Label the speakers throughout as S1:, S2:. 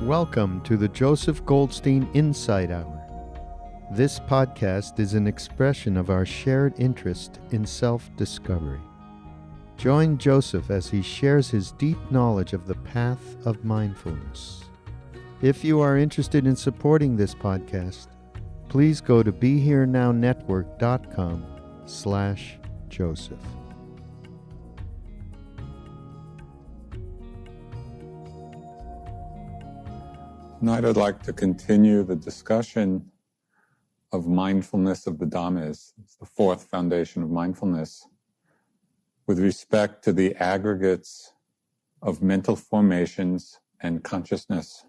S1: Welcome to the Joseph Goldstein Insight Hour. This podcast is an expression of our shared interest in self-discovery. Join Joseph as he shares his deep knowledge of the path of mindfulness. If you are interested in supporting this podcast, please go to BeHereNowNetwork.com/Joseph.
S2: Tonight I'd like to continue the discussion of mindfulness of the dhammas. It's the fourth foundation of mindfulness with respect to the aggregates of mental formations and consciousness.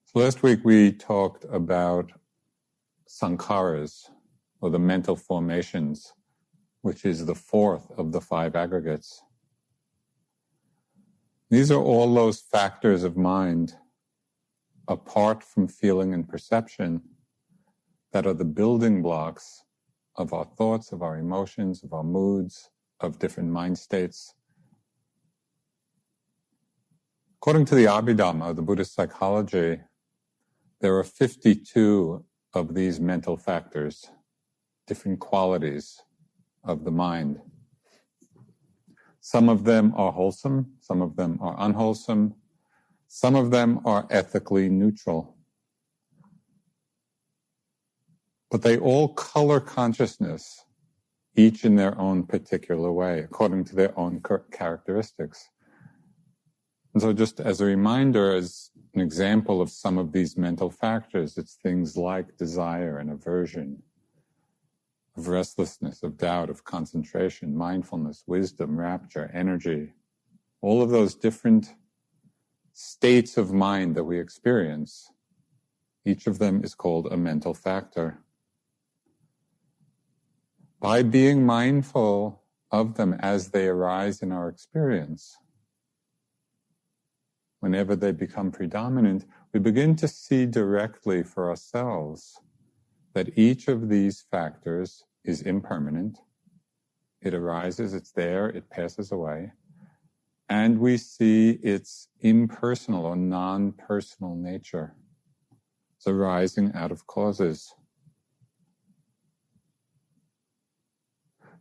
S2: So last week we talked about sankharas, or the mental formations, which is the fourth of the five aggregates. These are all those factors of mind, apart from feeling and perception, that are the building blocks of our thoughts, of our emotions, of our moods, of different mind states. According to the Abhidhamma, the Buddhist psychology, there are 52 of these mental factors, different qualities of the mind. Some of them are wholesome, some of them are unwholesome, some of them are ethically neutral. But they all color consciousness, each in their own particular way, according to their own characteristics. And so just as a reminder, as an example of some of these mental factors, it's things like desire and aversion, of restlessness, of doubt, of concentration, mindfulness, wisdom, rapture, energy, all of those different states of mind that we experience. Each of them is called a mental factor. By being mindful of them as they arise in our experience, whenever they become predominant, we begin to see directly for ourselves that each of these factors is impermanent. It arises, it's there, it passes away. And we see its impersonal or non-personal nature. It's arising out of causes.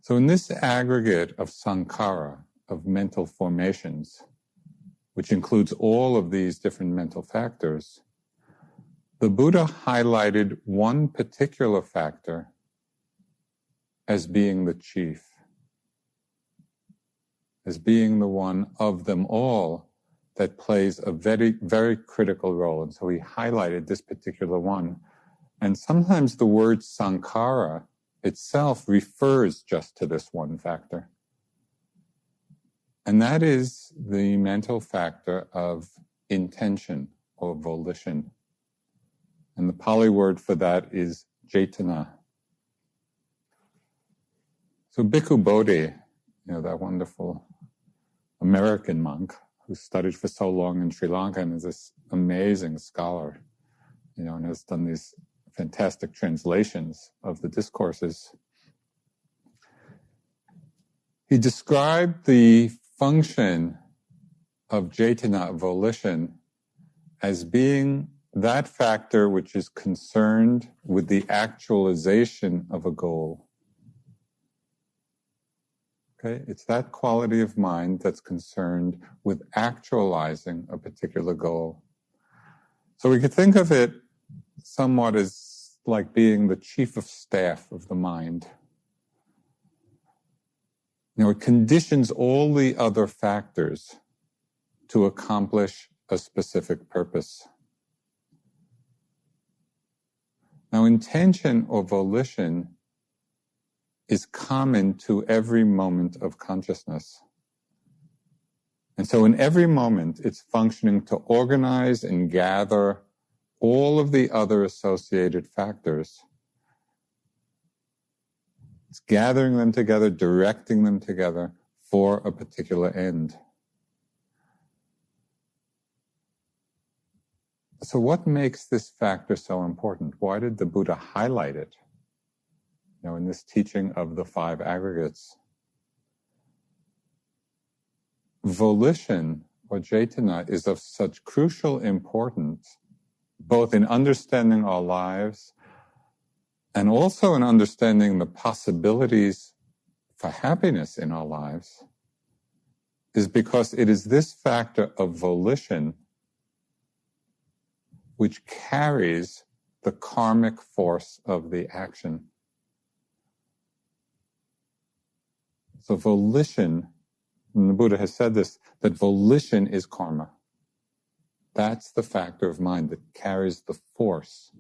S2: So in this aggregate of sankhara, of mental formations, which includes all of these different mental factors, the Buddha highlighted one particular factor as being the chief, as being the one of them all that plays a very, very critical role. And so he highlighted this particular one. And sometimes the word sankhara itself refers just to this one factor. And that is the mental factor of intention or volition. And the Pali word for that is cetana. So Bhikkhu Bodhi, that wonderful American monk who studied for so long in Sri Lanka and is this amazing scholar, and has done these fantastic translations of the discourses. He described the function of cetana, volition, as being that factor which is concerned with the actualization of a goal. Okay, it's that quality of mind that's concerned with actualizing a particular goal. So we could think of it somewhat as like being the chief of staff of the mind. It conditions all the other factors to accomplish a specific purpose. Now, intention or volition is common to every moment of consciousness. And so in every moment, it's functioning to organize and gather all of the other associated factors. It's gathering them together, directing them together for a particular end. So what makes this factor so important? Why did the Buddha highlight it? In this teaching of the five aggregates. Volition, or Chaitanya is of such crucial importance, both in understanding our lives and also in understanding the possibilities for happiness in our lives, is because it is this factor of volition which carries the karmic force of the action. So volition, and the Buddha has said this, that volition is karma. That's the factor of mind that carries the force.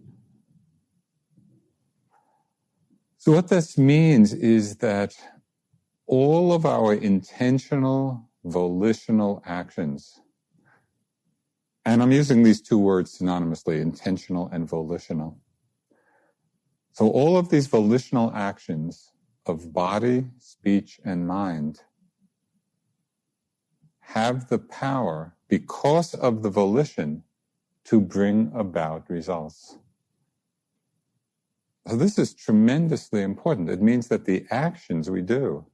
S2: So what this means is that all of our intentional, volitional actions, and I'm using these two words synonymously, intentional and volitional. So all of these volitional actions of body, speech, and mind have the power, because of the volition, to bring about results. So this is tremendously important. It means that the actions we do,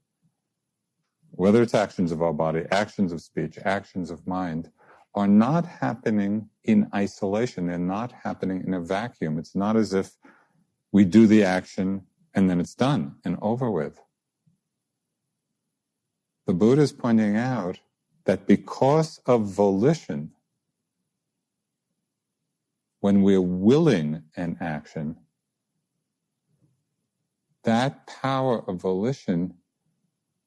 S2: whether it's actions of our body, actions of speech, actions of mind, are not happening in isolation. They're not happening in a vacuum. It's not as if we do the action and then it's done and over with. The Buddha is pointing out that because of volition, when we're willing an action, that power of volition,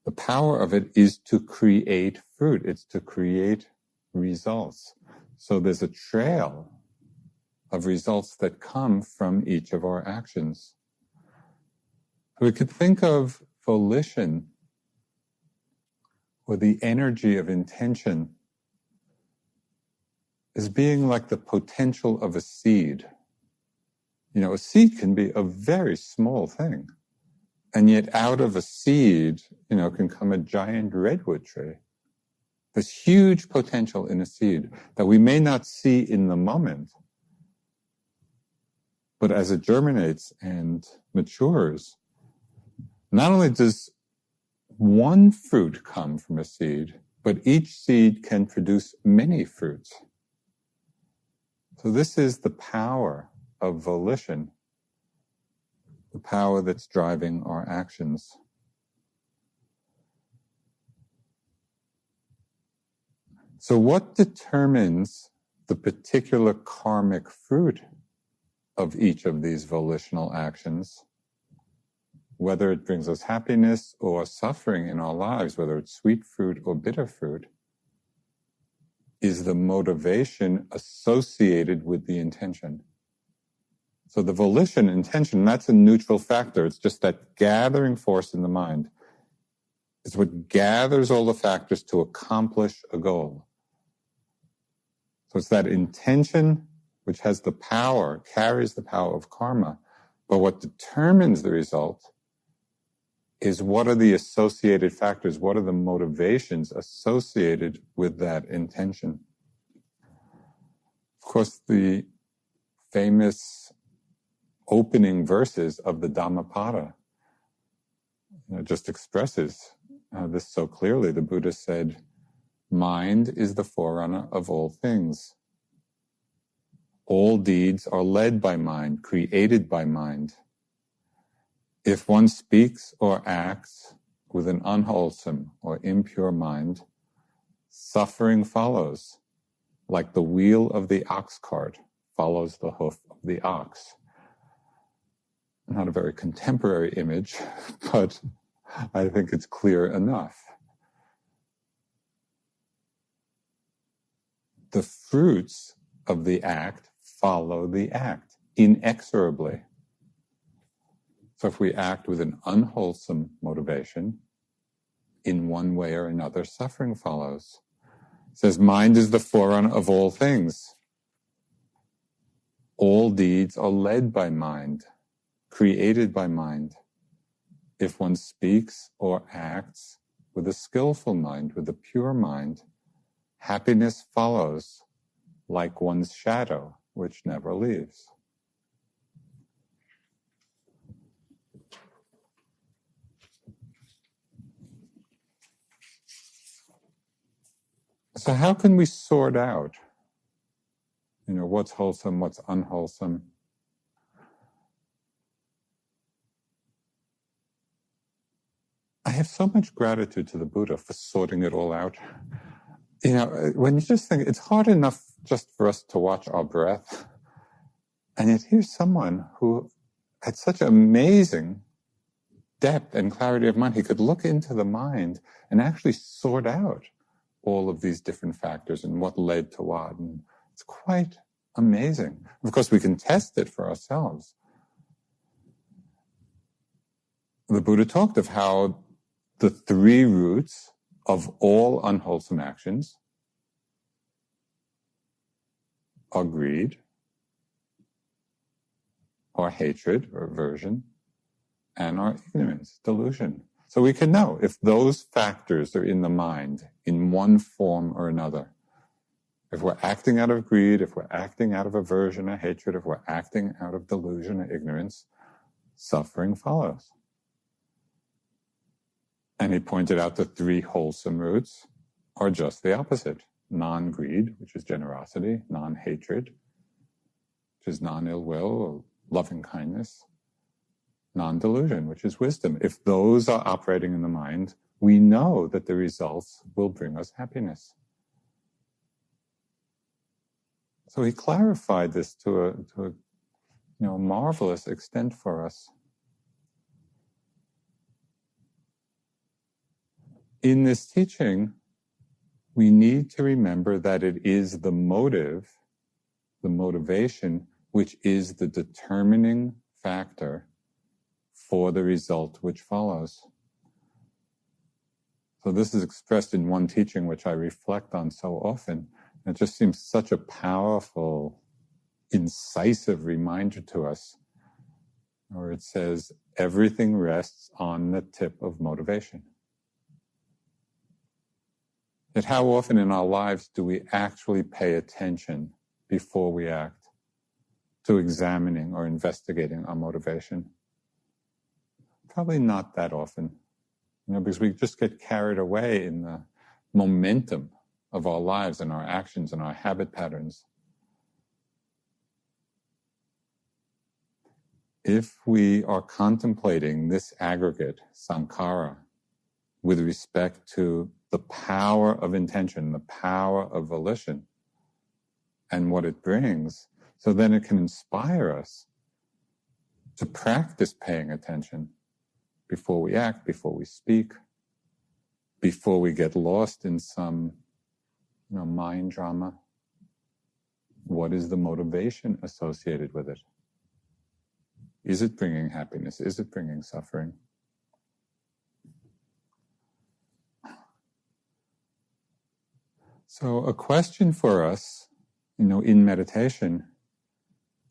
S2: the power of it is to create fruit. It's to create results. So there's a trail of results that come from each of our actions. We could think of volition, or the energy of intention, as being like the potential of a seed. You know, a seed can be a very small thing, and yet out of a seed, can come a giant redwood tree. There's huge potential in a seed that we may not see in the moment, but as it germinates and matures, not only does one fruit come from a seed, but each seed can produce many fruits. So this is the power of volition, the power that's driving our actions. So what determines the particular karmic fruit of each of these volitional actions, whether it brings us happiness or suffering in our lives, whether it's sweet fruit or bitter fruit, is the motivation associated with the intention. So the volition, intention, that's a neutral factor. It's just that gathering force in the mind. It's what gathers all the factors to accomplish a goal. So it's that intention which has the power, carries the power of karma. But what determines the result is what are the associated factors, what are the motivations associated with that intention. Of course, the famous opening verses of the Dhammapada just expresses this so clearly. The Buddha said, "Mind is the forerunner of all things. All deeds are led by mind, created by mind. If one speaks or acts with an unwholesome or impure mind, suffering follows, like the wheel of the ox cart follows the hoof of the ox." Not a very contemporary image, but I think it's clear enough. The fruits of the act follow the act inexorably. So if we act with an unwholesome motivation, in one way or another, suffering follows. It says, mind is the forerunner of all things. All deeds are led by mind, created by mind. If one speaks or acts with a skillful mind, with a pure mind, happiness follows like one's shadow, which never leaves. So how can we sort out, what's wholesome, what's unwholesome? I have so much gratitude to the Buddha for sorting it all out. When you just think, it's hard enough just for us to watch our breath. And yet here's someone who had such amazing depth and clarity of mind. He could look into the mind and actually sort out all of these different factors and what led to what. And it's quite amazing. Of course, we can test it for ourselves. The Buddha talked of how the three roots of all unwholesome actions are greed, or hatred, or aversion, and our ignorance, delusion. So we can know if those factors are in the mind in one form or another. If we're acting out of greed, if we're acting out of aversion or hatred, if we're acting out of delusion or ignorance, suffering follows. And he pointed out the three wholesome roots are just the opposite. Non-greed, which is generosity, non-hatred, which is non-ill will or loving kindness, non-delusion, which is wisdom. If those are operating in the mind, we know that the results will bring us happiness. So he clarified this to a marvelous extent for us. In this teaching, we need to remember that it is the motive, the motivation, which is the determining factor for the result which follows. So this is expressed in one teaching which I reflect on so often. It just seems such a powerful, incisive reminder to us, where it says, everything rests on the tip of motivation. Yet how often in our lives do we actually pay attention before we act to examining or investigating our motivation? Probably not that often, because we just get carried away in the momentum of our lives and our actions and our habit patterns. If we are contemplating this aggregate, sankhara, with respect to the power of intention, the power of volition, and what it brings, so then it can inspire us to practice paying attention before we act, before we speak, before we get lost in some mind drama. What is the motivation associated with it? Is it bringing happiness? Is it bringing suffering? So a question for us, in meditation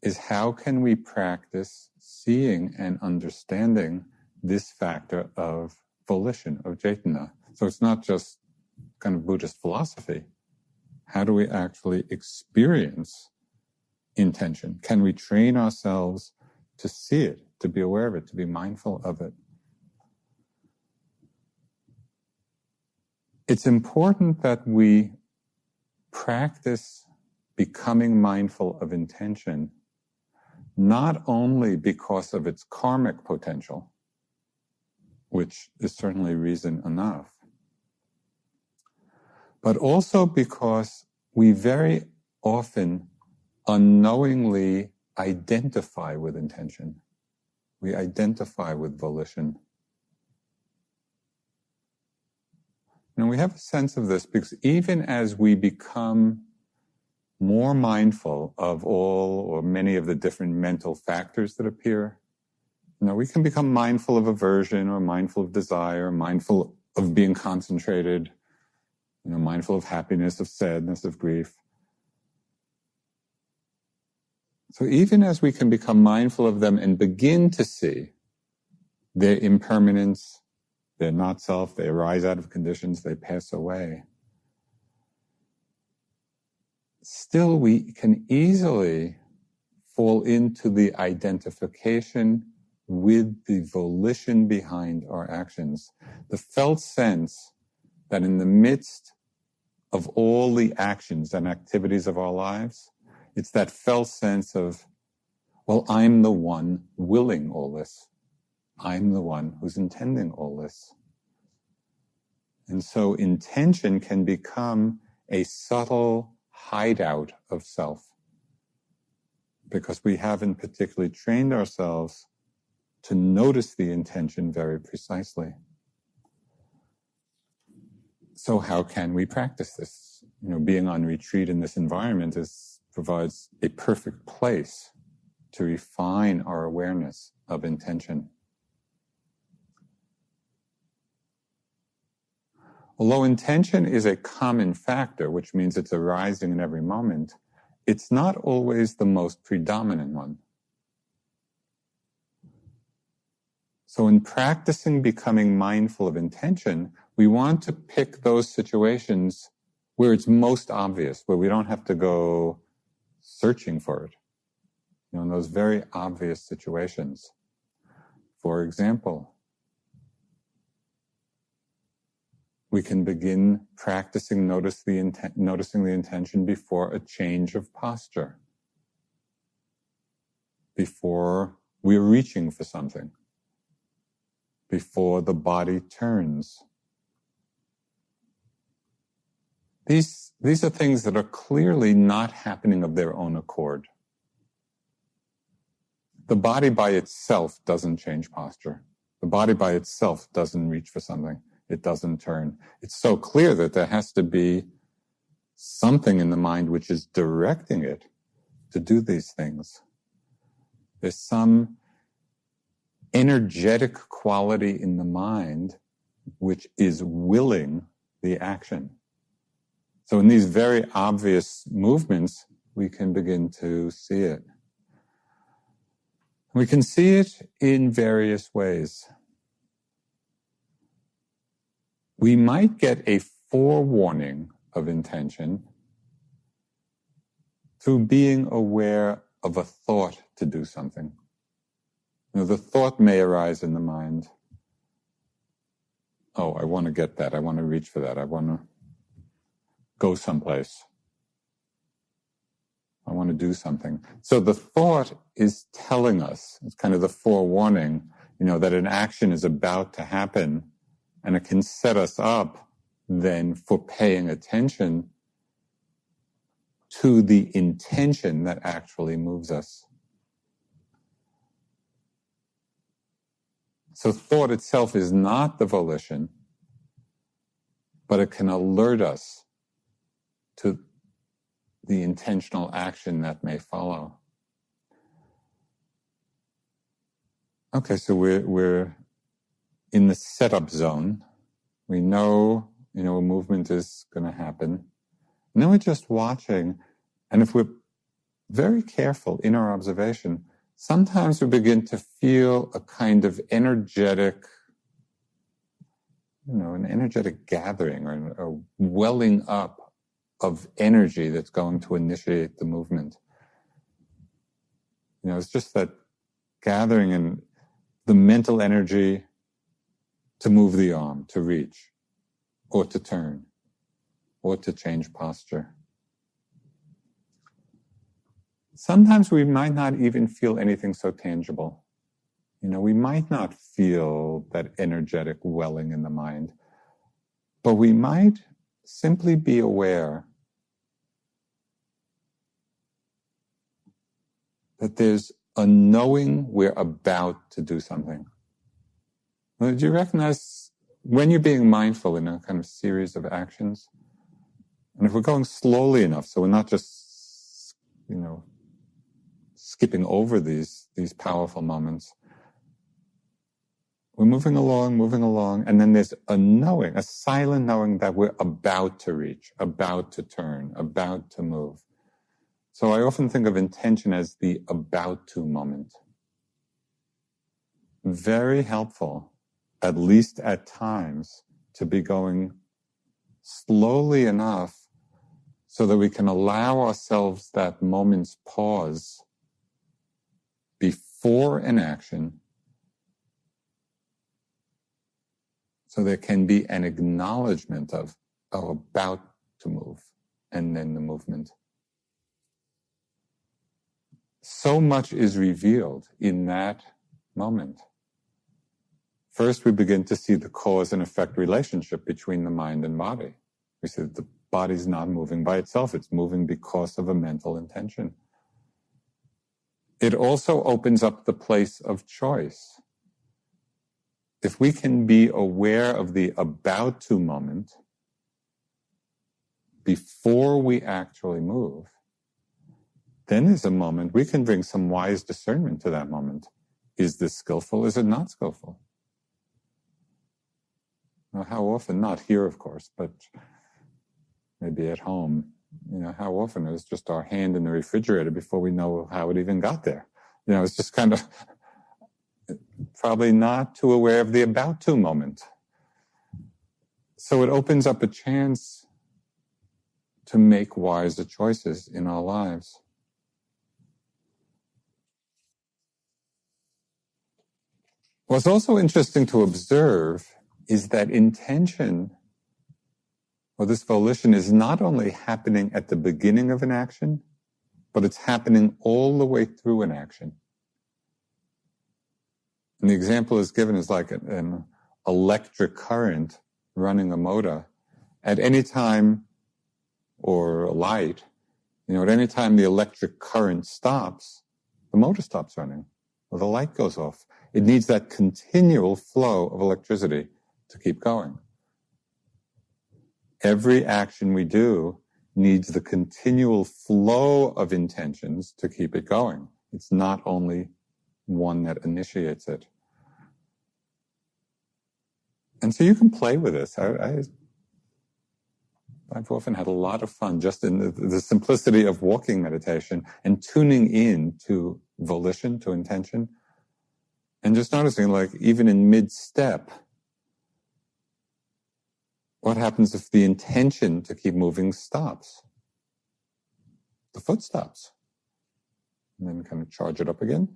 S2: is how can we practice seeing and understanding this factor of volition, of cetana? So it's not just kind of Buddhist philosophy. How do we actually experience intention? Can we train ourselves to see it, to be aware of it, to be mindful of it? It's important that we practice becoming mindful of intention, not only because of its karmic potential, which is certainly reason enough, but also because we very often unknowingly identify with intention. We identify with volition. And we have a sense of this because even as we become more mindful of all or many of the different mental factors that appear, we can become mindful of aversion or mindful of desire, mindful of being concentrated, mindful of happiness, of sadness, of grief. So even as we can become mindful of them and begin to see their impermanence, they're not self, they arise out of conditions, they pass away. Still, we can easily fall into the identification with the volition behind our actions. The felt sense that in the midst of all the actions and activities of our lives, it's that felt sense of, well, I'm the one willing all this. I'm the one who's intending all this. And so intention can become a subtle hideout of self, because we haven't particularly trained ourselves to notice the intention very precisely. So how can we practice this? Being on retreat in this environment provides a perfect place to refine our awareness of intention. Although intention is a common factor, which means it's arising in every moment, it's not always the most predominant one. So in practicing becoming mindful of intention, we want to pick those situations where it's most obvious, where we don't have to go searching for it. In those very obvious situations. For example, we can begin practicing noticing the intention before a change of posture, before we're reaching for something, before the body turns. These are things that are clearly not happening of their own accord. The body by itself doesn't change posture. The body by itself doesn't reach for something. It doesn't turn. It's so clear that there has to be something in the mind which is directing it to do these things. There's some energetic quality in the mind which is willing the action. So in these very obvious movements, we can begin to see it. We can see it in various ways. We might get a forewarning of intention through being aware of a thought to do something. The thought may arise in the mind. Oh, I want to get that. I want to reach for that. I want to go someplace. I want to do something. So the thought is telling us, it's kind of the forewarning, that an action is about to happen, and it can set us up then for paying attention to the intention that actually moves us. So thought itself is not the volition, but it can alert us to the intentional action that may follow. Okay, so we're in the setup zone. We know, a movement is going to happen. And then we're just watching. And if we're very careful in our observation, sometimes we begin to feel a kind of energetic, an energetic gathering or a welling up of energy that's going to initiate the movement. It's just that gathering in the mental energy to move the arm, to reach, or to turn, or to change posture. Sometimes we might not even feel anything so tangible. We might not feel that energetic welling in the mind, but we might simply be aware that there's a knowing we're about to do something. Do you recognize when you're being mindful in a kind of series of actions? And if we're going slowly enough, so we're not just, skipping over these powerful moments, we're moving along, and then there's a knowing, a silent knowing that we're about to reach, about to turn, about to move. So I often think of intention as the about to moment. Very helpful, at least at times, to be going slowly enough so that we can allow ourselves that moment's pause before an action, so there can be an acknowledgement of, about to move, and then the movement. So much is revealed in that moment. First, we begin to see the cause and effect relationship between the mind and body. We see that the body's not moving by itself, it's moving because of a mental intention. It also opens up the place of choice. If we can be aware of the about to moment before we actually move, then there's a moment we can bring some wise discernment to that moment. Is this skillful? Is it not skillful? Now, how often, not here of course, but maybe at home, how often is just our hand in the refrigerator before we know how it even got there? It's just kind of probably not too aware of the about to moment. So it opens up a chance to make wiser choices in our lives. What's also interesting to observe is that intention, or this volition, is not only happening at the beginning of an action, but it's happening all the way through an action. And the example is given as like an electric current running a motor. At any time, or a light, at any time the electric current stops, the motor stops running, or the light goes off. It needs that continual flow of electricity to keep going. Every action we do needs the continual flow of intentions to keep it going. It's not only one that initiates it. And so you can play with this. I've often had a lot of fun just in the simplicity of walking meditation and tuning in to volition, to intention, and just noticing, like, even in mid-step, what happens if the intention to keep moving stops? The foot stops. And then kind of charge it up again.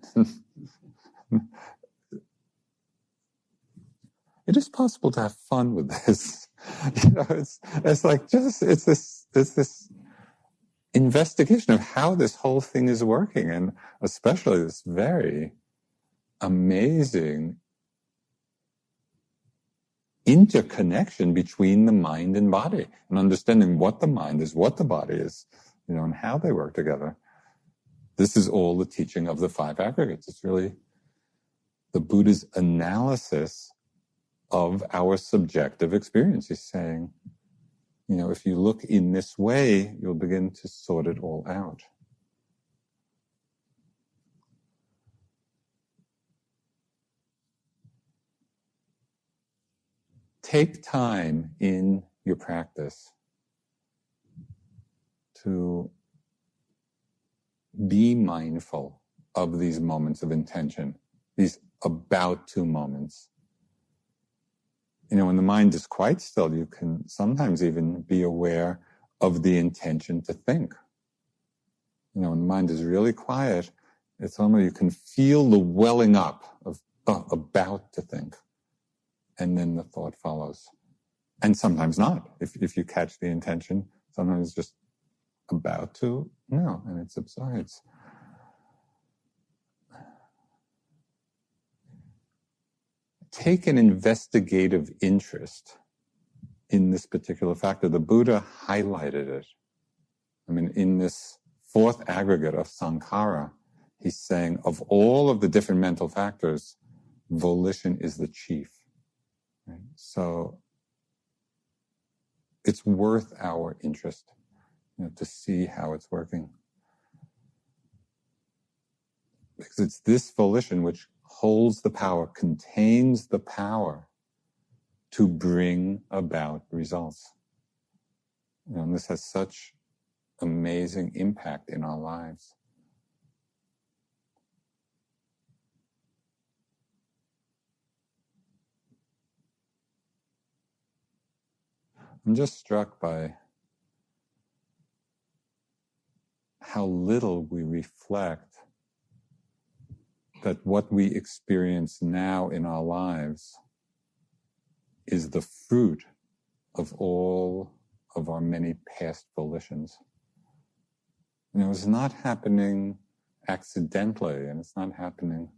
S2: It is possible to have fun with this. It's like this investigation of how this whole thing is working, and especially this very amazing interconnection between the mind and body, and understanding what the mind is, what the body is, and how they work together. This is all the teaching of the 5 aggregates. It's really the Buddha's analysis of our subjective experience. He's saying, if you look in this way, you'll begin to sort it all out. Take time in your practice to be mindful of these moments of intention, these about to moments. When the mind is quite still, you can sometimes even be aware of the intention to think. When the mind is really quiet, it's almost, you can feel the welling up of about to think. And then the thought follows. And sometimes not. If you catch the intention, sometimes it's just about to, and it subsides. Take an investigative interest in this particular factor. The Buddha highlighted it. In this 4th aggregate of sankhara, he's saying of all of the different mental factors, volition is the chief. Right? So it's worth our interest, to see how it's working. Because it's this volition which holds the power, contains the power to bring about results. And this has such amazing impact in our lives. I'm just struck by how little we reflect that what we experience now in our lives is the fruit of all of our many past volitions. It's not happening accidentally, and it's not happening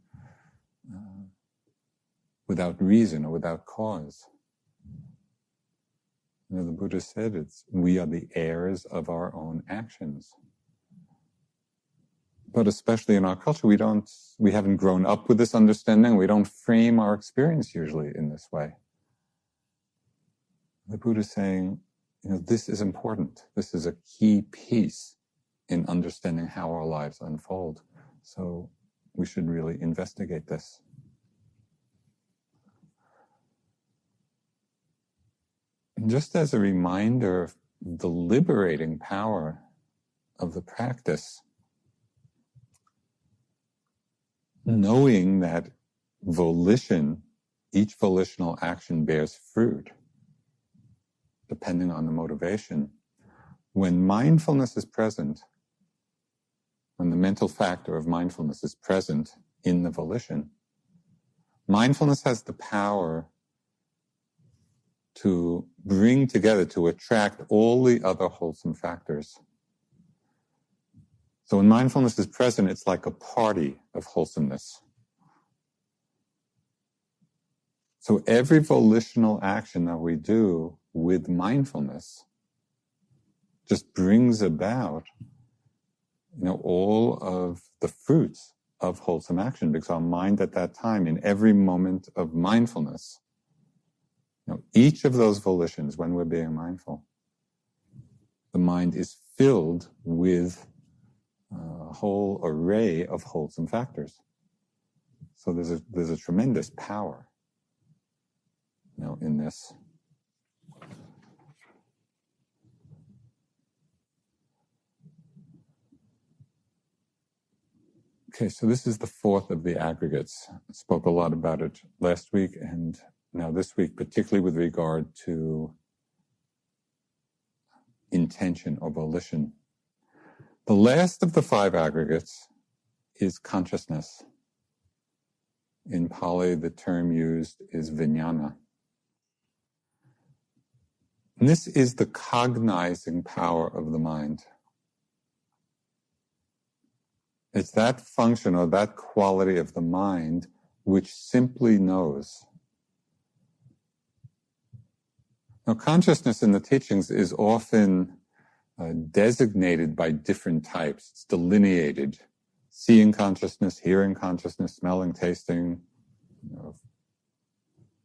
S2: without reason or without cause. The Buddha said we are the heirs of our own actions. But especially in our culture, we haven't grown up with this understanding. We don't frame our experience usually in this way. The Buddha is saying, this is important. This is a key piece in understanding how our lives unfold. So we should really investigate this. And just as a reminder of the liberating power of the practice, knowing that each volitional action bears fruit, depending on the motivation. When mindfulness is present, when the mental factor of mindfulness is present in the volition, mindfulness has the power to bring together, to attract all the other wholesome factors. So when mindfulness is present, it's like a party of wholesomeness. So every volitional action that we do with mindfulness just brings about, all of the fruits of wholesome action, because our mind at that time, in every moment of mindfulness, each of those volitions, when we're being mindful, the mind is filled with a whole array of wholesome factors. So there's a tremendous power, in this. Okay, so this is the fourth of the aggregates. I spoke a lot about it last week, and now this week, particularly with regard to intention or volition. The last of the 5 aggregates is consciousness. In Pali, the term used is vijnana. And this is the cognizing power of the mind. It's that function or that quality of the mind which simply knows. Now, consciousness in the teachings is often designated by different types. It's delineated. Seeing consciousness, hearing consciousness, smelling, tasting,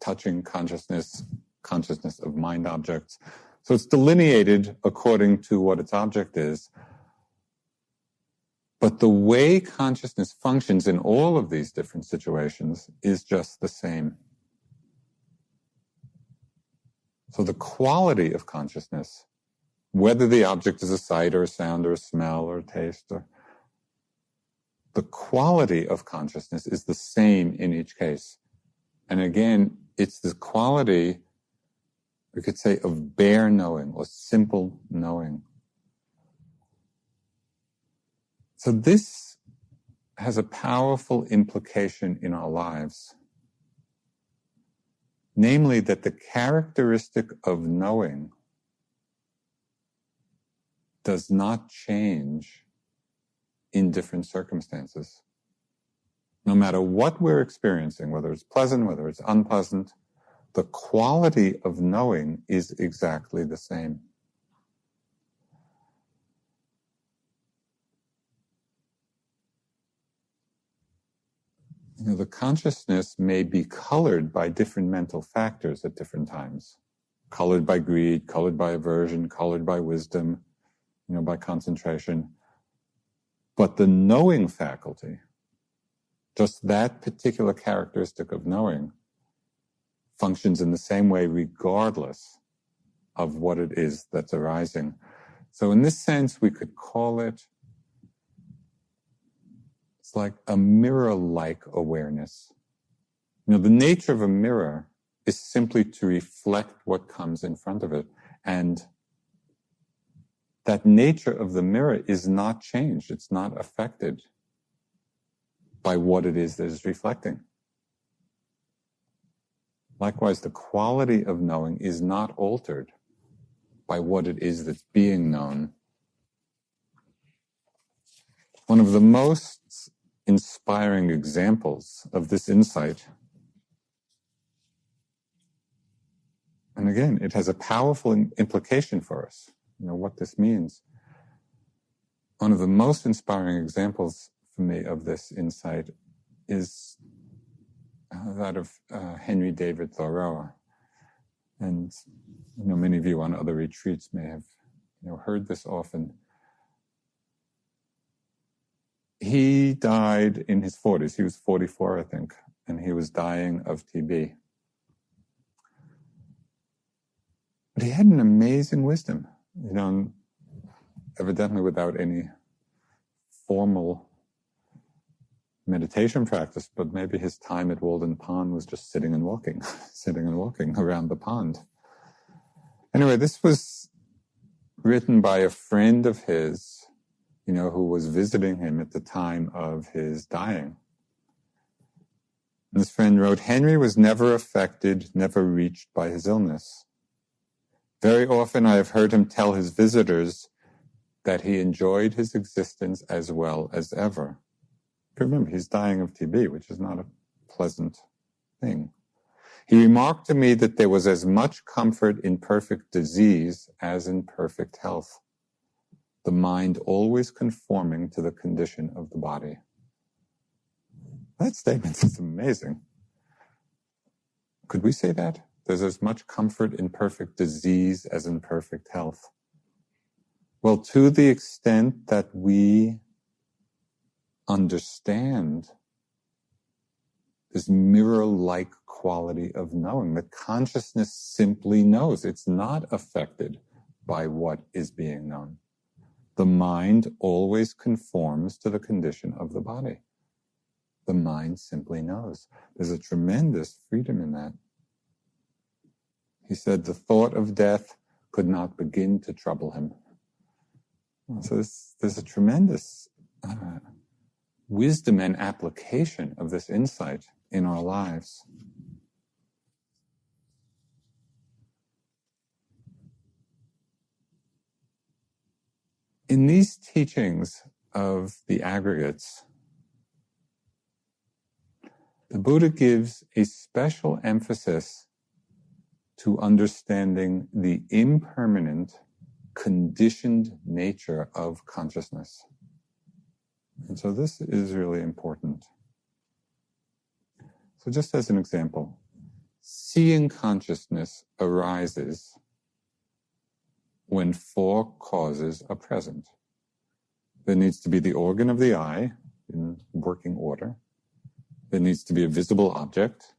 S2: touching consciousness, consciousness of mind objects. So it's delineated according to what its object is. But the way consciousness functions in all of these different situations is just the same. So the quality of consciousness, whether the object is a sight or a sound or a smell or a taste, the quality of consciousness is the same in each case. And again, it's the quality, we could say, of bare knowing or simple knowing. So this has a powerful implication in our lives. Namely, that the characteristic of knowing does not change in different circumstances. No matter what we're experiencing, whether it's pleasant, whether it's unpleasant, the quality of knowing is exactly the same. The consciousness may be colored by different mental factors at different times. Colored by greed, colored by aversion, colored by wisdom, by concentration. But the knowing faculty, just that particular characteristic of knowing, functions in the same way regardless of what it is that's arising. So in this sense, we could call it, it's like a mirror-like awareness. The nature of a mirror is simply to reflect what comes in front of it. And that nature of the mirror is not changed. It's not affected by what it is that is reflecting. Likewise, the quality of knowing is not altered by what it is that's being known. One of the most inspiring examples of this insight, and again, it has a powerful implication for us, what this means. One of the most inspiring examples for me of this insight is that of Henry David Thoreau. And many of you on other retreats may have heard this often. He died in his 40s. He was 44, I think, and he was dying of TB. But he had an amazing wisdom, evidently without any formal meditation practice, but maybe his time at Walden Pond was just sitting and walking around the pond. Anyway, this was written by a friend of his, who was visiting him at the time of his dying. And this friend wrote, "Henry was never affected, never reached by his illness. Very often I have heard him tell his visitors that he enjoyed his existence as well as ever." Remember, he's dying of TB, which is not a pleasant thing. "He remarked to me that there was as much comfort in perfect disease as in perfect health, the mind always conforming to the condition of the body." That statement is amazing. Could we say that? There's as much comfort in perfect disease as in perfect health. Well, to the extent that we understand this mirror-like quality of knowing, that consciousness simply knows. It's not affected by what is being known. The mind always conforms to the condition of the body. The mind simply knows. There's a tremendous freedom in that. He said the thought of death could not begin to trouble him. So there's a tremendous wisdom and application of this insight in our lives. In these teachings of the aggregates, the Buddha gives a special emphasis to understanding the impermanent, conditioned nature of consciousness. And so this is really important. So just as an example, seeing consciousness arises when four causes are present. There needs to be the organ of the eye in working order. There needs to be a visible object.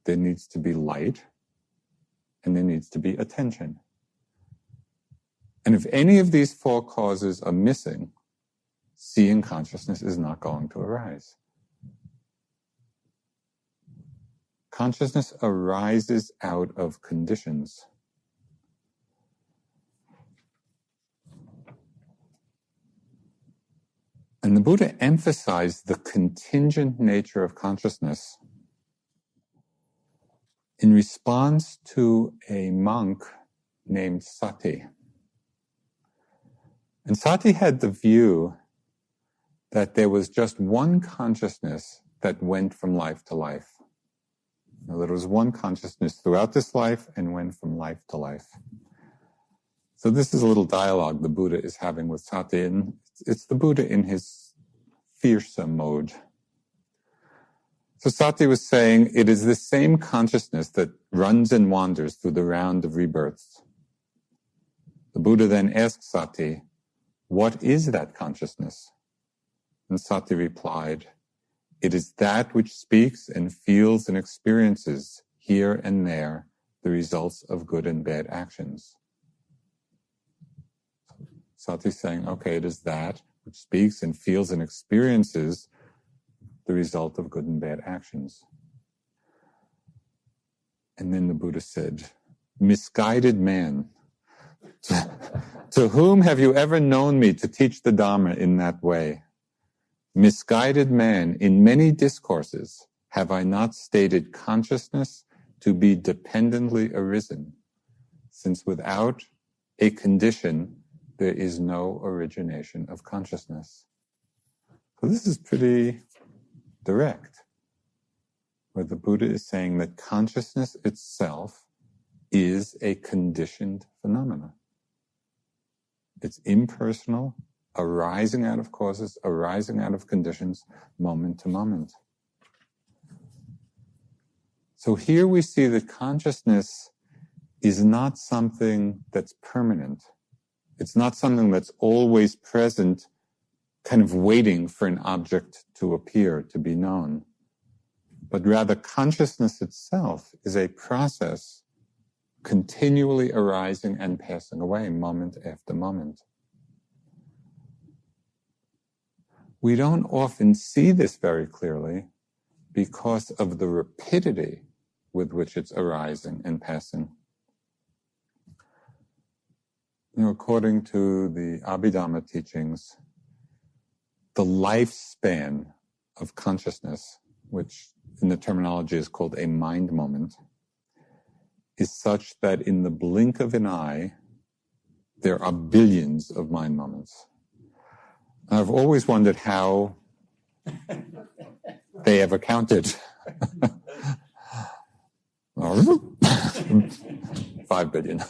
S2: There needs to be light. And there needs to be attention. And if any of these four causes are missing, seeing consciousness is not going to arise. Consciousness arises out of conditions. And the Buddha emphasized the contingent nature of consciousness in response to a monk named Sati. And Sati had the view that there was just one consciousness that went from life to life. Now, there was one consciousness throughout this life and went from life to life. So this is a little dialogue the Buddha is having with Sati, and it's the Buddha in his fearsome mode. So Sati was saying, it is this same consciousness that runs and wanders through the round of rebirths. The Buddha then asked Sati, what is that consciousness? And Sati replied, it is that which speaks and feels and experiences here and there the results of good and bad actions. Sati is saying, okay, it is that which speaks and feels and experiences the result of good and bad actions. And then the Buddha said, misguided man, to whom have you ever known me to teach the Dhamma in that way? Misguided man, in many discourses have I not stated consciousness to be dependently arisen, since without a condition, there is no origination of consciousness. So this is pretty direct, where the Buddha is saying that consciousness itself is a conditioned phenomena. It's impersonal, arising out of causes, arising out of conditions, moment to moment. So here we see that consciousness is not something that's permanent. It's not something that's always present, kind of waiting for an object to appear, to be known. But rather, consciousness itself is a process continually arising and passing away, moment after moment. We don't often see this very clearly because of the rapidity with which it's arising and passing. According to the Abhidhamma teachings, the lifespan of consciousness, which in the terminology is called a mind moment, is such that in the blink of an eye, there are billions of mind moments. And I've always wondered how they ever counted. 5 billion.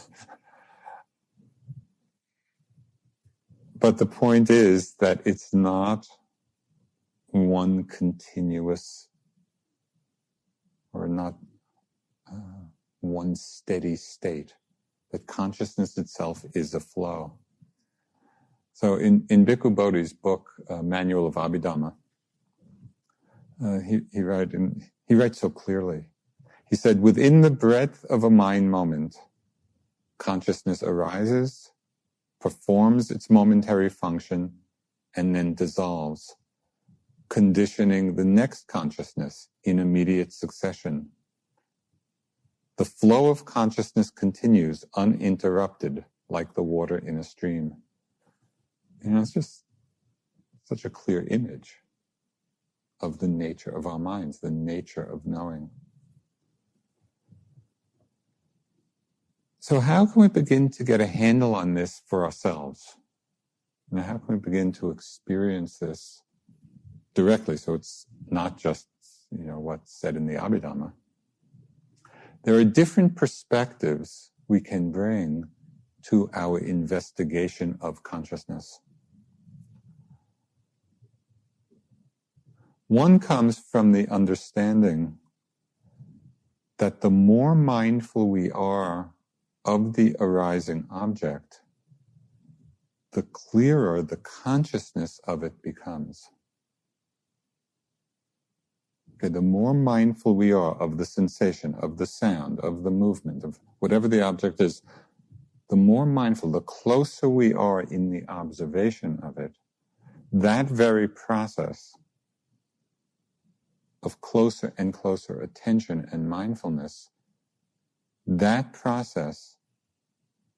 S2: But the point is that it's not one continuous or not one steady state, that consciousness itself is a flow. So in Bhikkhu Bodhi's book, Manual of Abhidhamma, he writes so clearly. He said, within the breadth of a mind moment, consciousness arises, performs its momentary function, and then dissolves, conditioning the next consciousness in immediate succession. The flow of consciousness continues uninterrupted, like the water in a stream. It's just such a clear image of the nature of our minds, the nature of knowing. So how can we begin to get a handle on this for ourselves? Now, how can we begin to experience this directly, so it's not just what's said in the Abhidhamma? There are different perspectives we can bring to our investigation of consciousness. One comes from the understanding that the more mindful we are of the arising object, the clearer the consciousness of it becomes. Okay, the more mindful we are of the sensation, of the sound, of the movement, of whatever the object is, the more mindful, the closer we are in the observation of it, that very process of closer and closer attention and mindfulness, that process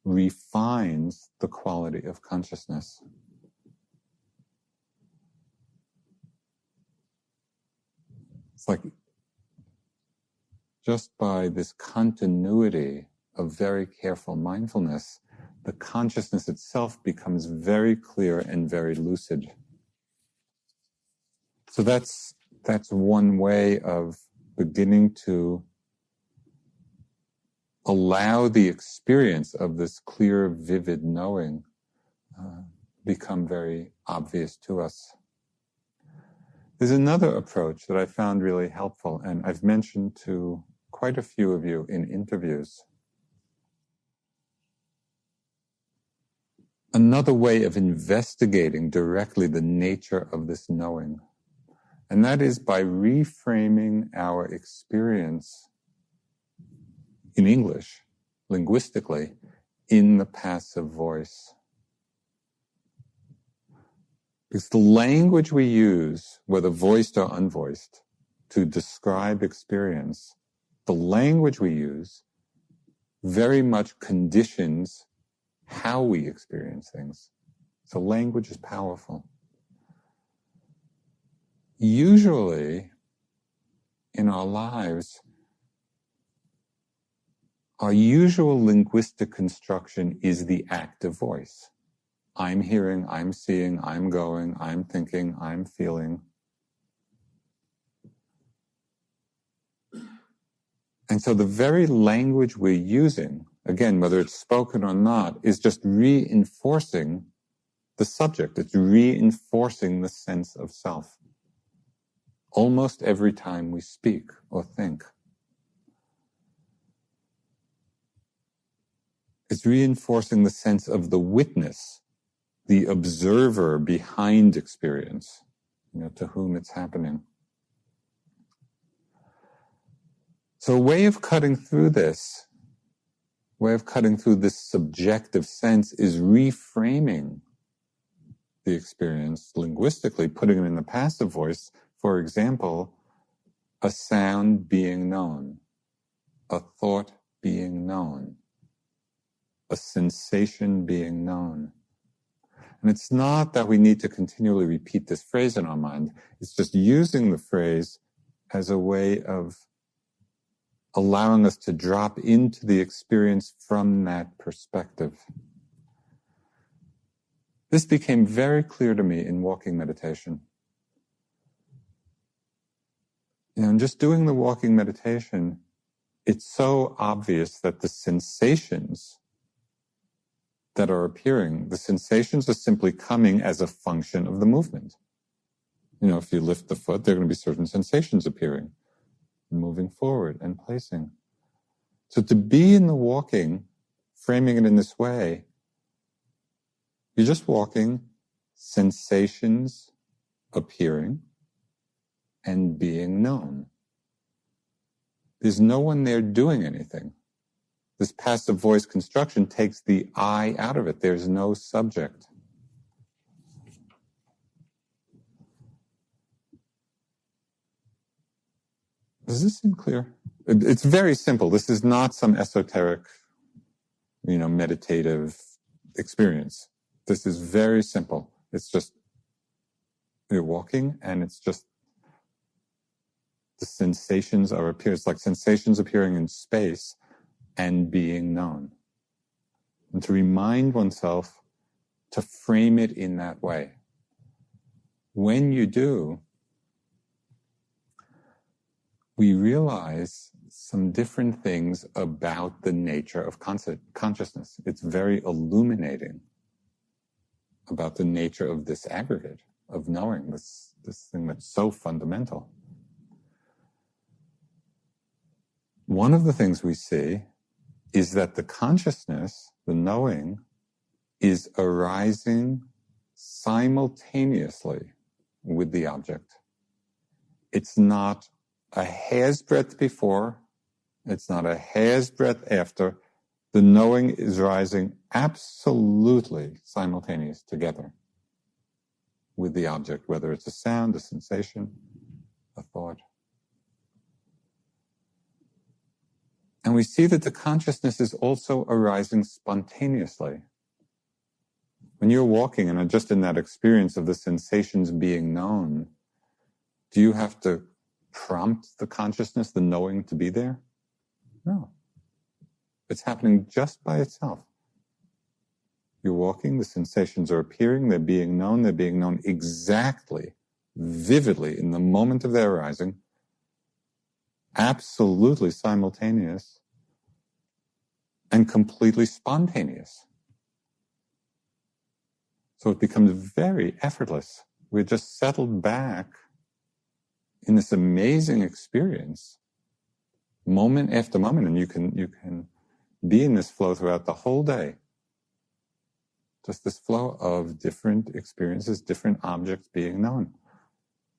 S2: refines the quality of consciousness. It's like just by this continuity of very careful mindfulness, the consciousness itself becomes very clear and very lucid. So that's one way of beginning to allow the experience of this clear, vivid knowing become very obvious to us. There's another approach that I found really helpful, and I've mentioned to quite a few of you in interviews. Another way of investigating directly the nature of this knowing, and that is by reframing our experience in English, linguistically, in the passive voice. Because the language we use, whether voiced or unvoiced, to describe experience, the language we use very much conditions how we experience things. So language is powerful. Usually, in our lives, our usual linguistic construction is the active voice. I'm hearing, I'm seeing, I'm going, I'm thinking, I'm feeling. And so the very language we're using, again, whether it's spoken or not, is just reinforcing the subject. It's reinforcing the sense of self. Almost every time we speak or think. It's reinforcing the sense of the witness, the observer behind experience, to whom it's happening. So a way of cutting through this subjective sense is reframing the experience linguistically, putting it in the passive voice. For example, a sound being known, a thought being known, a sensation being known. And it's not that we need to continually repeat this phrase in our mind. It's just using the phrase as a way of allowing us to drop into the experience from that perspective. This became very clear to me in walking meditation. And just doing the walking meditation, it's so obvious that the sensations that are appearing, the sensations are simply coming as a function of the movement. If you lift the foot, there are going to be certain sensations appearing, moving forward and placing. So to be in the walking, framing it in this way, you're just walking, sensations appearing and being known. There's no one there doing anything. This passive voice construction takes the I out of it. There's no subject. Does this seem clear? It's very simple. This is not some esoteric, meditative experience. This is very simple. It's just you're walking and it's just the sensations are appearing. It's like sensations appearing in space and being known. And to remind oneself to frame it in that way. When you do, we realize some different things about the nature of consciousness. It's very illuminating about the nature of this aggregate, of knowing, this thing that's so fundamental. One of the things we see is that the consciousness, the knowing, is arising simultaneously with the object. It's not a hair's breadth before, it's not a hair's breadth after. The knowing is rising absolutely simultaneous together with the object, whether it's a sound, a sensation, a thought. And we see that the consciousness is also arising spontaneously. When you're walking and are just in that experience of the sensations being known, do you have to prompt the consciousness, the knowing, to be there? No. It's happening just by itself. You're walking, the sensations are appearing, they're being known exactly, vividly, in the moment of their arising, absolutely simultaneous, and completely spontaneous. So it becomes very effortless. We're just settled back in this amazing experience, moment after moment, and you can be in this flow throughout the whole day. Just this flow of different experiences, different objects being known,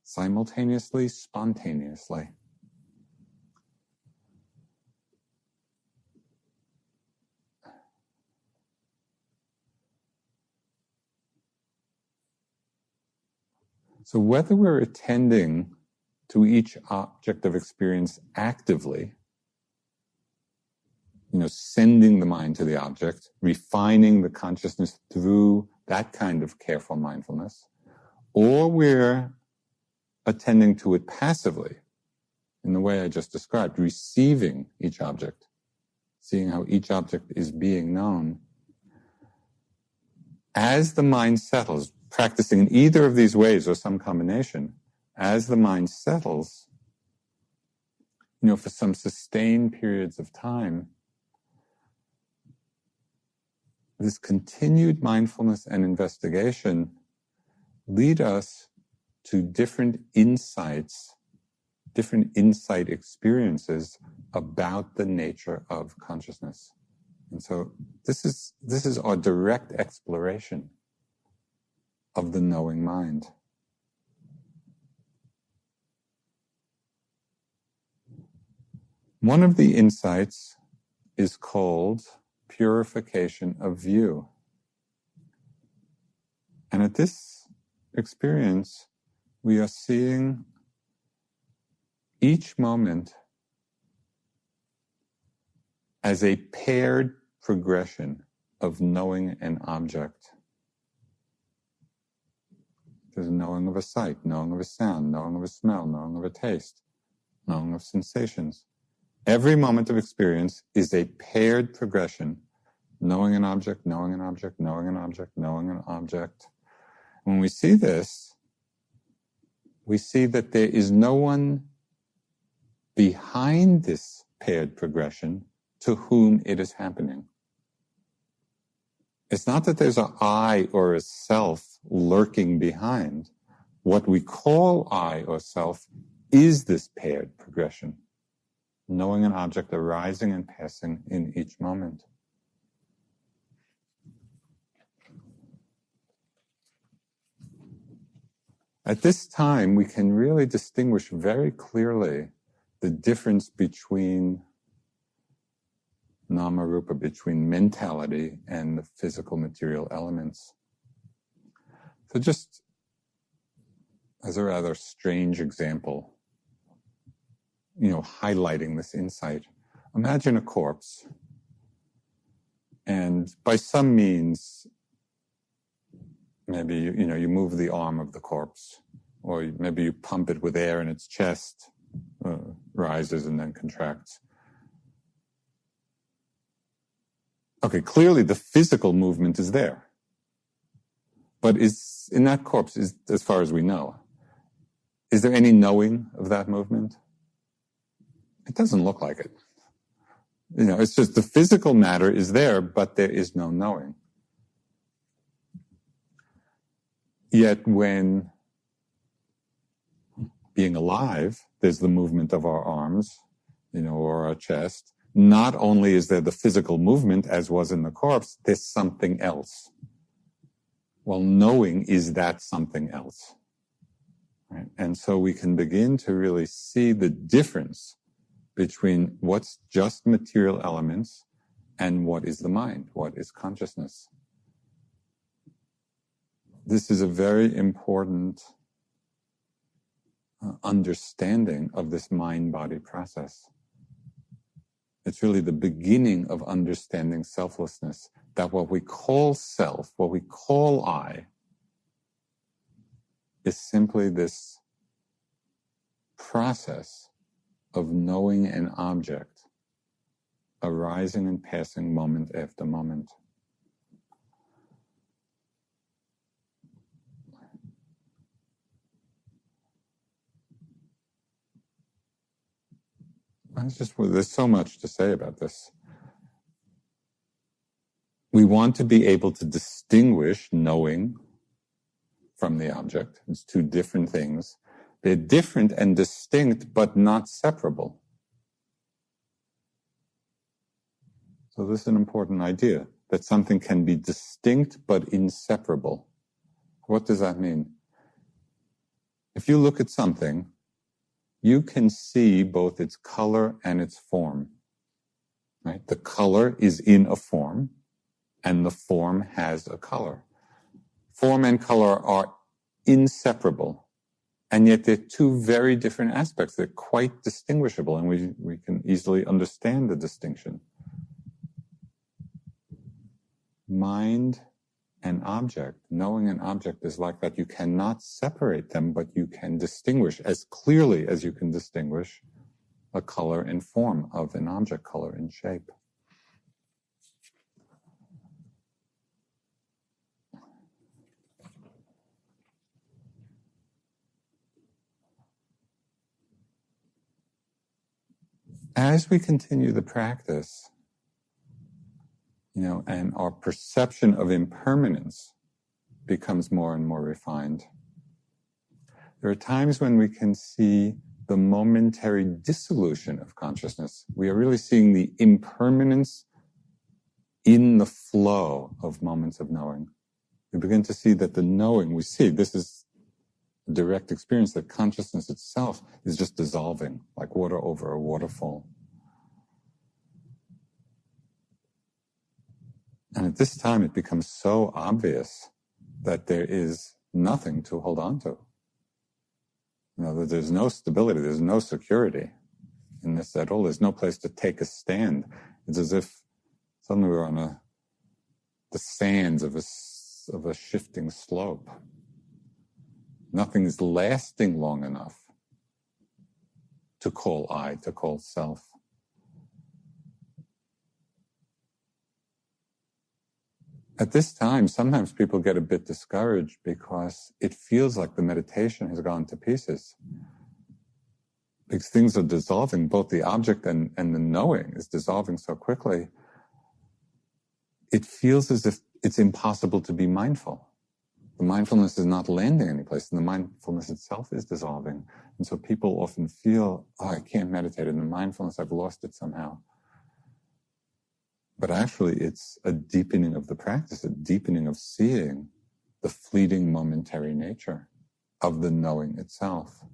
S2: simultaneously, spontaneously. So whether we're attending to each object of experience actively, sending the mind to the object, refining the consciousness through that kind of careful mindfulness, or we're attending to it passively, in the way I just described, receiving each object, seeing how each object is being known. As the mind settles, practicing in either of these ways or some combination, as the mind settles, for some sustained periods of time, this continued mindfulness and investigation lead us to different insight experiences about the nature of consciousness. And so this is our direct exploration of the knowing mind. One of the insights is called purification of view. And at this experience, we are seeing each moment as a paired progression of knowing an object. There's knowing of a sight, knowing of a sound, knowing of a smell, knowing of a taste, knowing of sensations. Every moment of experience is a paired progression, knowing an object, knowing an object, knowing an object, knowing an object. When we see this, we see that there is no one behind this paired progression to whom it is happening. It's not that there's an I or a self lurking behind. What we call I or self is this paired progression, knowing an object arising and passing in each moment. At this time, we can really distinguish very clearly the difference between nama rupa, between mentality and the physical material elements. So just as a rather strange example, highlighting this insight, imagine a corpse, and by some means, maybe you move the arm of the corpse, or maybe you pump it with air and its chest rises and then contracts. Okay, clearly the physical movement is there. But in that corpse, as far as we know, is there any knowing of that movement? It doesn't look like it. It's just the physical matter is there, but there is no knowing. Yet when being alive, there's the movement of our arms, or our chest. Not only is there the physical movement, as was in the corpse, there's something else. Well, knowing is that something else. Right? And so we can begin to really see the difference between what's just material elements and what is the mind, what is consciousness. This is a very important understanding of this mind-body process. It's really the beginning of understanding selflessness, that what we call self, what we call I, is simply this process of knowing an object, arising and passing moment after moment. There's so much to say about this. We want to be able to distinguish knowing from the object. It's two different things. They're different and distinct, but not separable. So this is an important idea, that something can be distinct but inseparable. What does that mean? If you look at something, you can see both its color and its form. Right? The color is in a form, and the form has a color. Form and color are inseparable, and yet they're two very different aspects. They're quite distinguishable, and we can easily understand the distinction. Mind and object, knowing an object is like that. You cannot separate them, but you can distinguish as clearly as you can distinguish a color and form of an object, color and shape. as we continue the practice, and our perception of impermanence becomes more and more refined, there are times when we can see the momentary dissolution of consciousness. We are really seeing the impermanence in the flow of moments of knowing. We begin to see that the knowing, we see, this is a direct experience, that consciousness itself is just dissolving, like water over a waterfall. And at this time, it becomes so obvious that there is nothing to hold on to. That there's no stability, there's no security in this at all. There's no place to take a stand. It's as if suddenly we're on the sands of a shifting slope. Nothing is lasting long enough to call I, to call self. At this time, sometimes people get a bit discouraged because it feels like the meditation has gone to pieces. Because things are dissolving, both the object and the knowing is dissolving so quickly. It feels as if it's impossible to be mindful. The mindfulness is not landing anyplace, and the mindfulness itself is dissolving. And so people often feel, I can't meditate in the mindfulness, I've lost it somehow. But actually, it's a deepening of the practice, a deepening of seeing the fleeting momentary nature of the knowing itself.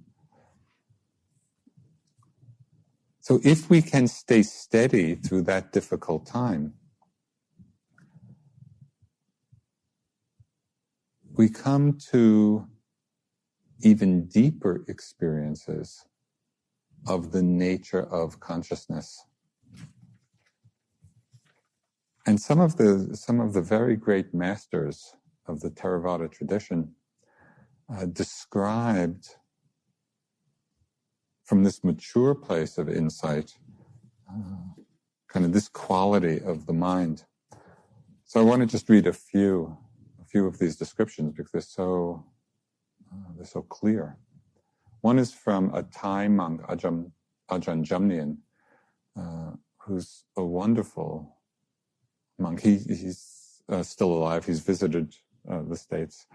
S2: So if we can stay steady through that difficult time, we come to even deeper experiences of the nature of consciousness. And some of the very great masters of the Theravada tradition described from this mature place of insight kind of this quality of the mind. So I want to just read a few of these descriptions because they're so clear. One is from a Thai monk, Ajahn Jamnian, who's a wonderful monk. He's still alive. He's visited the States.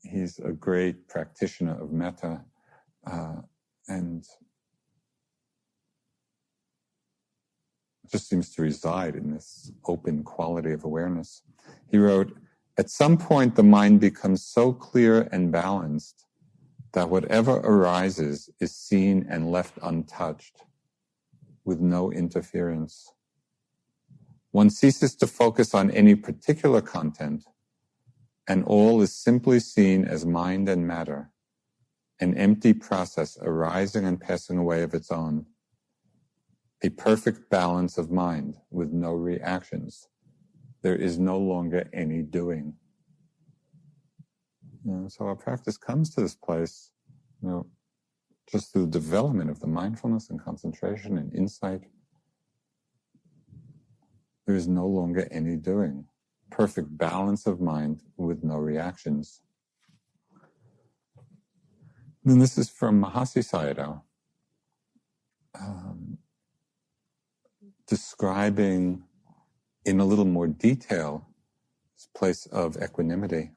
S2: He's a great practitioner of metta and just seems to reside in this open quality of awareness. He wrote, "At some point the mind becomes so clear and balanced that whatever arises is seen and left untouched, with no interference. One ceases to focus on any particular content, and all is simply seen as mind and matter, an empty process arising and passing away of its own, a perfect balance of mind with no reactions. There is no longer any doing." So our practice comes to this place, just through the development of the mindfulness and concentration and insight. There is no longer any doing. Perfect balance of mind with no reactions. And this is from Mahasi Sayadaw, describing in a little more detail this place of equanimity.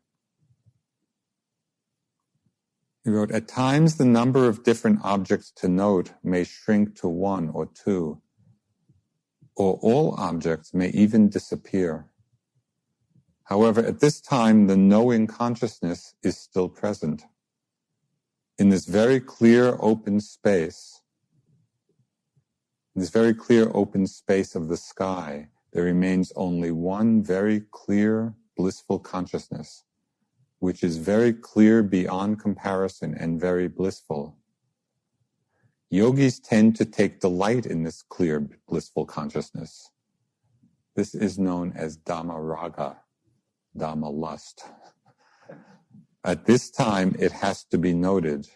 S2: He wrote, "At times the number of different objects to note may shrink to one or two, or all objects may even disappear. However, at this time, the knowing consciousness is still present. In this very clear open space, of the sky, there remains only one very clear, blissful consciousness, which is very clear beyond comparison and very blissful. Yogis tend to take delight in this clear, blissful consciousness. This is known as dhamma raga, dhamma lust. At this time, it has to be noted,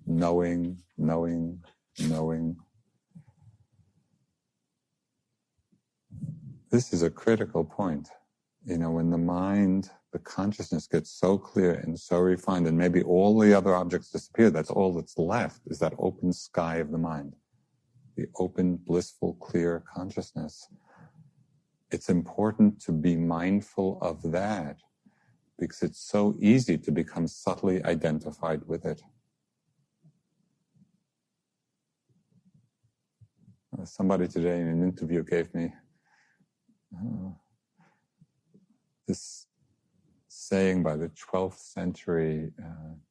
S2: knowing, knowing, knowing. This is a critical point. When the mind, the consciousness gets so clear and so refined, and maybe all the other objects disappear, that's all that's left, is that open sky of the mind. the open, blissful, clear consciousness. It's important to be mindful of that because it's so easy to become subtly identified with it. Somebody today in an interview gave me this saying by the 12th century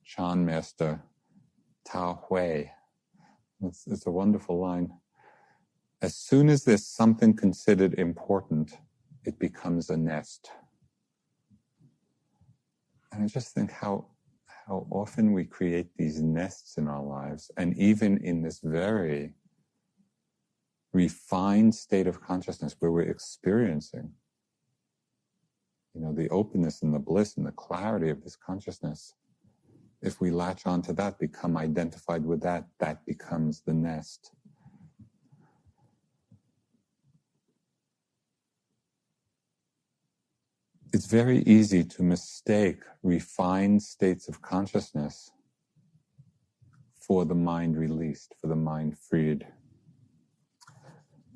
S2: Chan master Tao Hui. It's a wonderful line. As soon as there's something considered important, it becomes a nest. And I just think how often we create these nests in our lives, and even in this very refined state of consciousness where we're experiencing, the openness and the bliss and the clarity of this consciousness. If we latch onto that, become identified with that, that becomes the nest. It's very easy to mistake refined states of consciousness for the mind released, for the mind freed.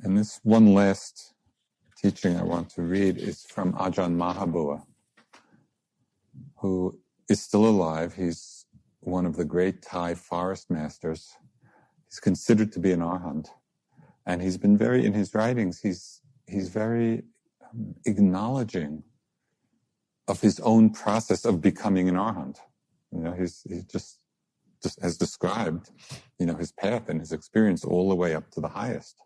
S2: And this one last teaching I want to read is from Ajahn Mahabua, who is still alive. He's one of the great Thai forest masters. He's considered to be an arhat. And he's been in his writings, he's very acknowledging of his own process of becoming an arhat. He just has described, his path and his experience all the way up to the highest.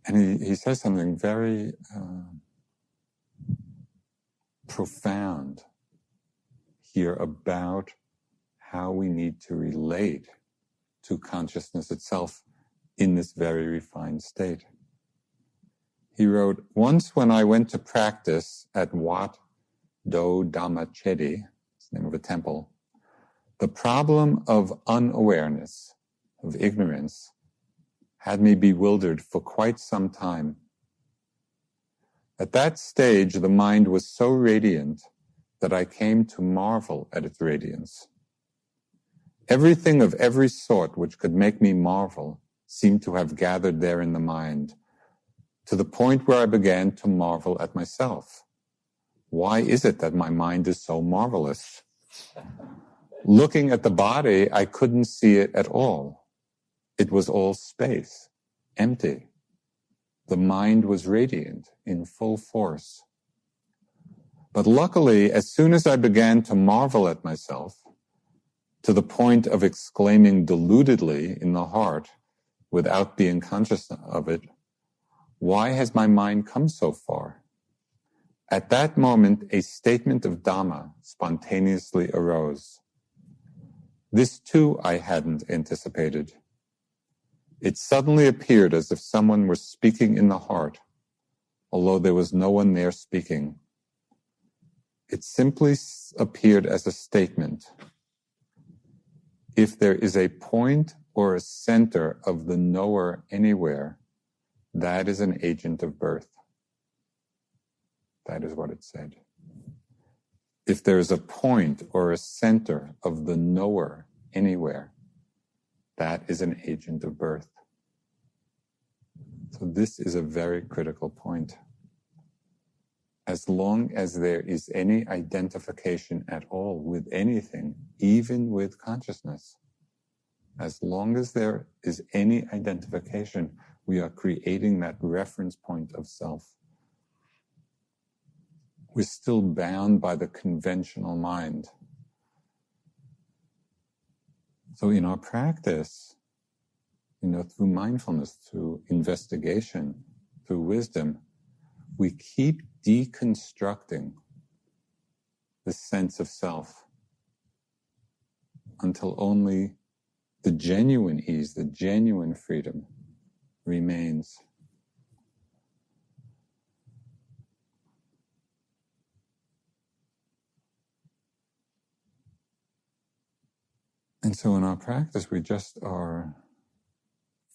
S2: And he says something very profound here about how we need to relate to consciousness itself in this very refined state. He wrote, "Once when I went to practice at Wat Do Dhamma Chedi, it's the name of a temple, the problem of unawareness, of ignorance, had me bewildered for quite some time. At that stage, the mind was so radiant that I came to marvel at its radiance. Everything of every sort which could make me marvel seemed to have gathered there in the mind, to the point where I began to marvel at myself. Why is it that my mind is so marvelous? Looking at the body, I couldn't see it at all. It was all space, empty. The mind was radiant, in full force. But luckily, as soon as I began to marvel at myself, to the point of exclaiming deludedly in the heart, without being conscious of it, why has my mind come so far? At that moment, a statement of Dhamma spontaneously arose. This too I hadn't anticipated. It suddenly appeared as if someone were speaking in the heart, although there was no one there speaking. It simply appeared as a statement. If there is a point or a center of the knower anywhere, that is an agent of birth. That is what it said. If there is a point or a center of the knower anywhere, that is an agent of birth. So this is a very critical point. As long as there is any identification at all with anything, even with consciousness, as long as there is any identification, we are creating that reference point of self. We're still bound by the conventional mind. So in our practice, through mindfulness, through investigation, through wisdom, we keep deconstructing the sense of self until only the genuine ease, the genuine freedom remains. And so in our practice, we just are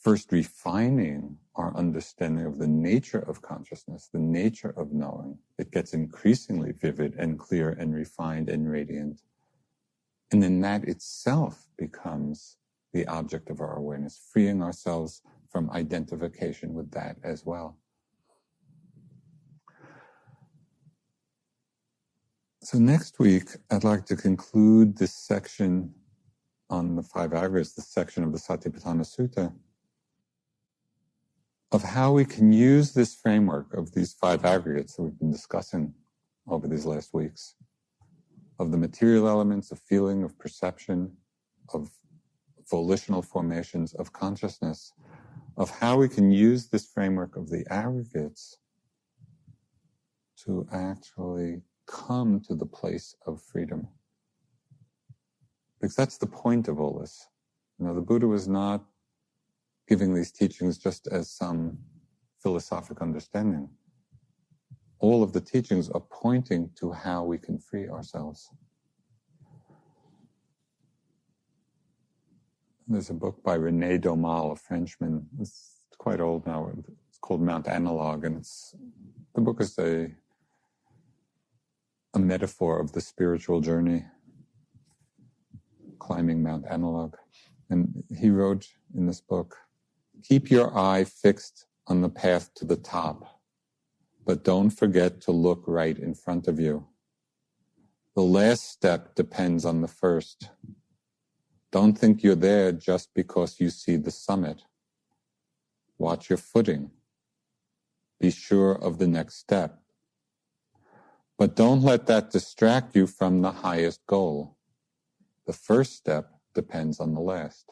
S2: first refining our understanding of the nature of consciousness, the nature of knowing. It gets increasingly vivid and clear and refined and radiant. And then that itself becomes the object of our awareness, freeing ourselves from identification with that as well. So next week, I'd like to conclude this section on the 5 aggregates, this section of the Satipatthana Sutta, of how we can use this framework of these 5 aggregates that we've been discussing over these last weeks, of the material elements of feeling, of perception, of volitional formations, of consciousness, of how we can use this framework of the aggregates to actually come to the place of freedom. Because that's the point of all this. The Buddha was not giving these teachings just as some philosophic understanding. All of the teachings are pointing to how we can free ourselves. There's a book by René Daumal, a Frenchman. It's quite old now. It's called Mount Analog, and the book is a metaphor of the spiritual journey, climbing Mount Analog. And he wrote in this book, "Keep your eye fixed on the path to the top, but don't forget to look right in front of you. The last step depends on the first. Don't think you're there just because you see the summit. Watch your footing. Be sure of the next step. But don't let that distract you from the highest goal. The first step depends on the last."